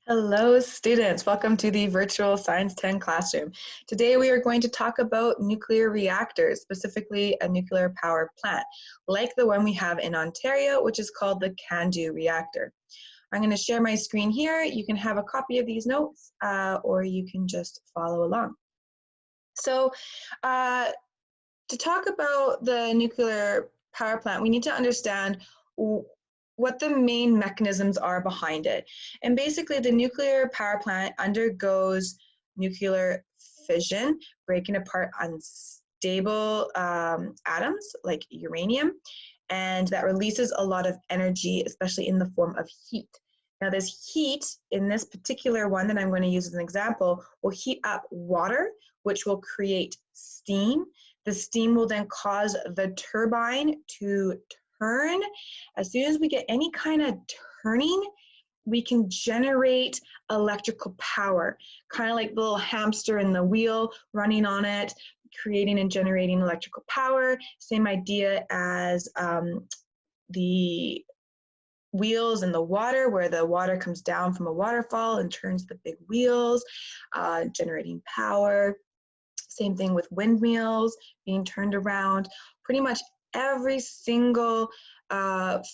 Hello students, welcome to the virtual Science 10 classroom. Today we are going to talk about nuclear reactors, specifically a nuclear power plant, like the one we have in Ontario, which is called the CANDU reactor. I'm going to share my screen here. You can have a copy of these notes or you can just follow along. So to talk about the nuclear power plant, we need to understand what the main mechanisms are behind it. And basically the nuclear power plant undergoes nuclear fission, breaking apart unstable atoms like uranium, and that releases a lot of energy, especially in the form of heat. Now this heat, in this particular one that I'm going to use as an example, will heat up water, which will create steam. The steam will then cause the turbine to turn. As soon as we get any kind of turning, we can generate electrical power, kind of like the little hamster in the wheel running on it, creating and generating electrical power. Same idea as the wheels in the water, where the water comes down from a waterfall and turns the big wheels, generating power. Same thing with windmills being turned around. Pretty much every single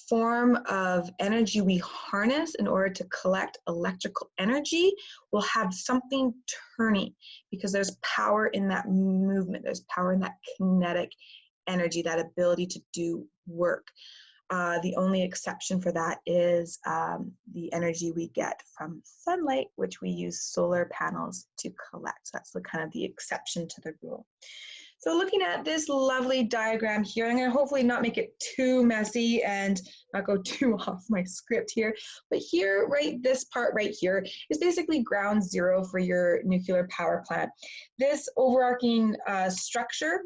form of energy we harness in order to collect electrical energy will have something turning, because there's power in that movement. There's power in that kinetic energy, that ability to do work. The only exception for that is the energy we get from sunlight, which we use solar panels to collect. So that's kind of the exception to the rule. So looking at this lovely diagram here, I'm going to hopefully not make it too messy and not go too off my script here. But here, right, this part right here is basically ground zero for your nuclear power plant. This overarching structure,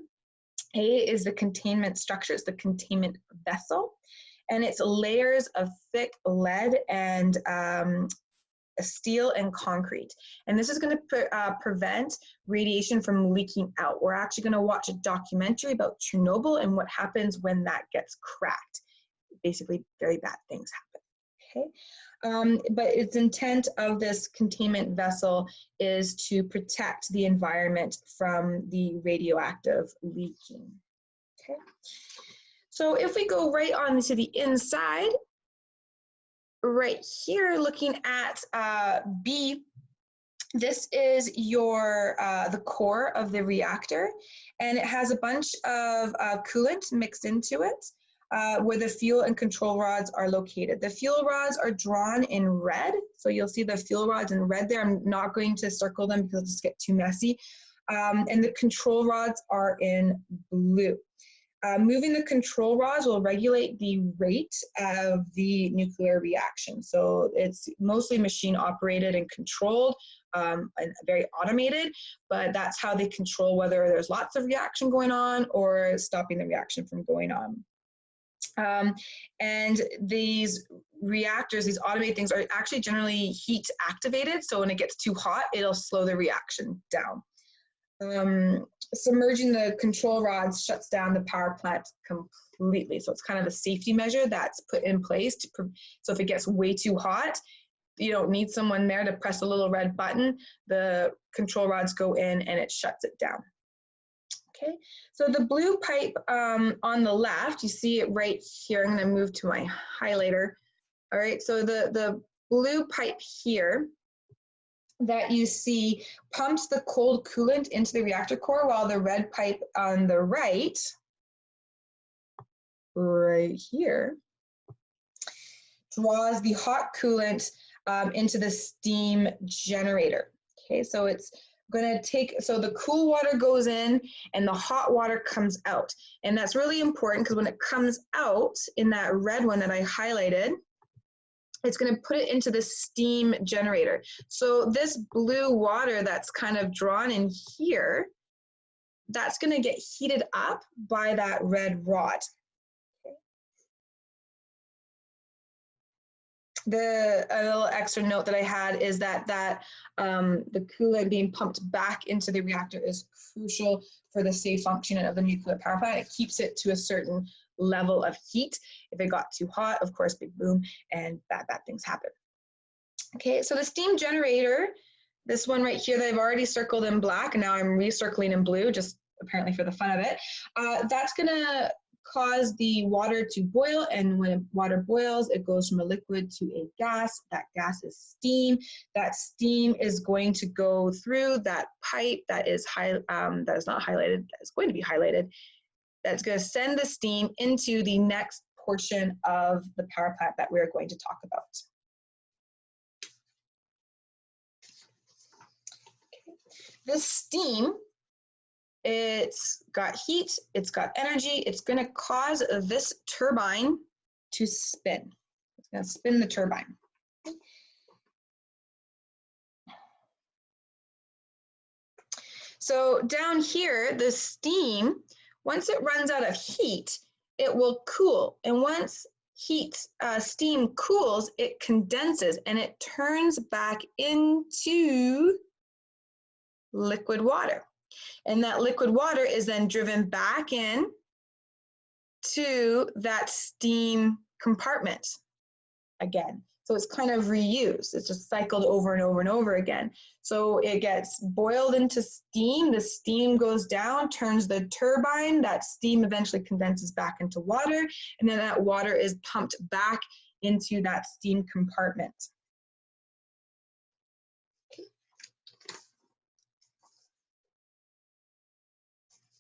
A, is the containment structure. It's the containment vessel. And it's layers of thick lead and steel and concrete. And this is going to prevent radiation from leaking out. We're actually going to watch a documentary about Chernobyl and what happens when that gets cracked. Basically, very bad things happen. Okay. But its intent of this containment vessel is to protect the environment from the radioactive leaking. Okay. So if we go right on to the inside, right here, looking at B, this is your the core of the reactor, and it has a bunch of coolant mixed into it, where the fuel and control rods are located. The fuel rods are drawn in red, so you'll see the fuel rods in red there. I'm not going to circle them because it'll just get too messy. And the control rods are in blue. Moving the control rods will regulate the rate of the nuclear reaction. So it's mostly machine operated and controlled, and very automated, but that's how they control whether there's lots of reaction going on or stopping the reaction from going on. And these reactors, these automated things, are actually generally heat activated. So when it gets too hot, it'll slow the reaction down. Submerging the control rods shuts down the power plant completely. So it's kind of a safety measure that's put in place so if it gets way too hot, you don't need someone there to press a little red button. The control rods go in and it shuts it down. Okay, so the blue pipe on the left, you see it right here. I'm going to move to my highlighter. All right, so the blue pipe here that you see pumps the cold coolant into the reactor core, while the red pipe on the right here, draws the hot coolant into the steam generator. Okay, so it's going to take, so the cool water goes in and the hot water comes out. And that's really important because when it comes out in that red one that I highlighted, it's going to put it into the steam generator. So this blue water that's kind of drawn in here, that's going to get heated up by that red rod. A little extra note that I had is that the coolant being pumped back into the reactor is crucial for the safe functioning of the nuclear power plant. It keeps it to a certain level of heat. If it got too hot, of course, big boom, and bad things happen. Okay, so the steam generator, this one right here that I've already circled in black, and now I'm recircling in blue, just apparently for the fun of it, that's gonna cause the water to boil, and when water boils, it goes from a liquid to a gas. That gas is steam. That steam is going to go through that pipe that is that is not highlighted, that is going to be highlighted. That's going to send the steam into the next portion of the power plant that we're going to talk about. This steam, it's got heat, it's got energy, it's going to cause this turbine to spin. It's going to spin the turbine. So down here, the steam, once it runs out of heat, it will cool. And once steam cools, it condenses and it turns back into liquid water. And that liquid water is then driven back in to that steam compartment again. So it's kind of reused. It's just cycled over and over and over again. So it gets boiled into steam. The steam goes down, turns the turbine. That steam eventually condenses back into water. And then that water is pumped back into that steam compartment.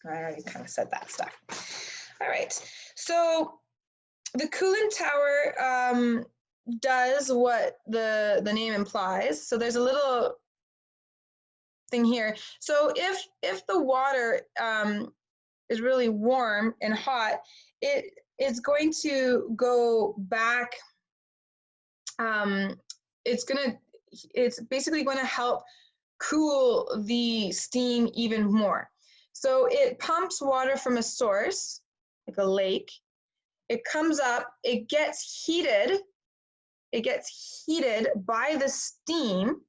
I already kind of said that stuff. All right, so the coolant tower does what the name implies. So there's a little thing here. So if the water is really warm and hot, it's going to go back. It's basically going to help cool the steam even more. So it pumps water from a source, like a lake. It comes up, it gets heated by the steam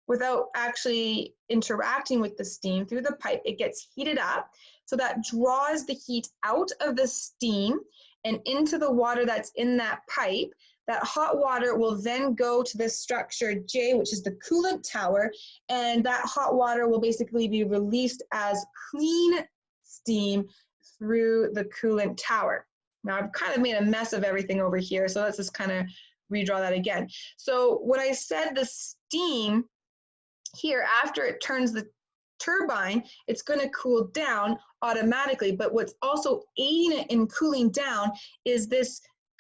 without actually interacting with the steam through the pipe. It gets heated up, so that draws the heat out of the steam and into the water that's in that pipe. That hot water will then go to this structure J, which is the coolant tower, and that hot water will basically be released as clean steam through the coolant tower. Now I've kind of made a mess of everything over here, so let's just kind of redraw that again. So when I said the steam here, after it turns the turbine, it's going to cool down automatically, but what's also aiding it in cooling down is this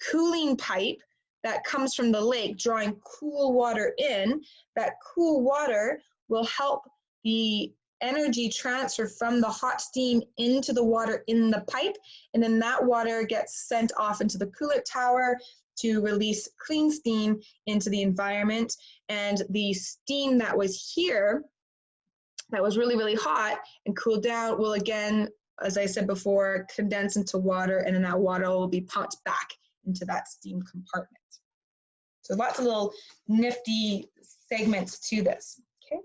cooling pipe that comes from the lake drawing cool water in. That cool water will help the energy transfer from the hot steam into the water in the pipe, and then that water gets sent off into the coolant tower to release clean steam into the environment. And the steam that was here, that was really, really hot and cooled down, will again, as I said before, condense into water, and then that water will be pumped back into that steam compartment. So lots of little nifty segments to this, okay?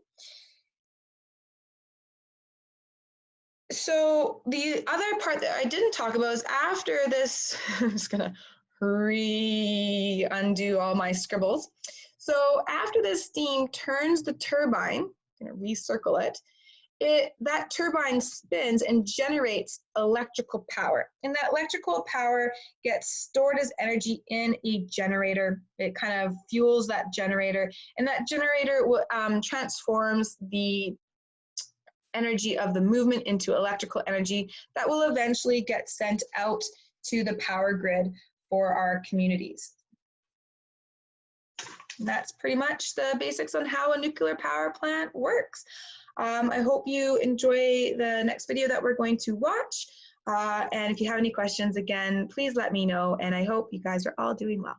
So the other part that I didn't talk about is after this, I'm just gonna undo all my scribbles. So after this steam turns the turbine, I'm gonna recircle it, that turbine spins and generates electrical power. And that electrical power gets stored as energy in a generator. It kind of fuels that generator, and that generator transforms the energy of the movement into electrical energy that will eventually get sent out to the power grid for our communities. And that's pretty much the basics on how a nuclear power plant works. I hope you enjoy the next video that we're going to watch. And if you have any questions, again, please let me know. And I hope you guys are all doing well.